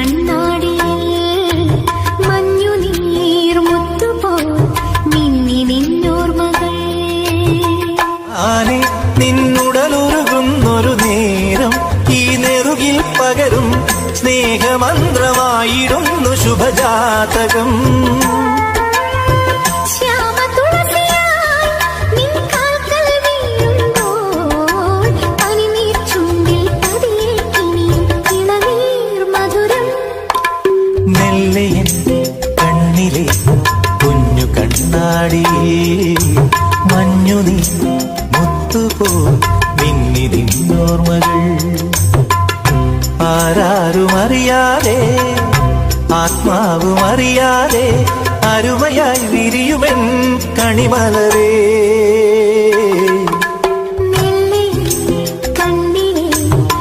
കണ്ണാടിയിൽ മഞ്ഞുനീർ മുത്തുപോൽ മിന്നി നിന്നോർമകൾ. ആനെ നിന്നുടലുരുകുന്നൊരു നേരം ഈ നെറുകിൽ പകരും സ്നേഹമന്ത്രമായിടുന്നു ശുഭജാതകം. നെല്ലയൻ കണ്ണിലെ കുഞ്ഞു കണ്ണാടി മഞ്ഞുനീ മുത്തുപോ മിന്നി നിന്നോർമകൾ. ആരാരുമറിയാതെ ആത്മാവുമറിയാതെ അരുമയായി വിരിയുമെൻ കണിമലരേ.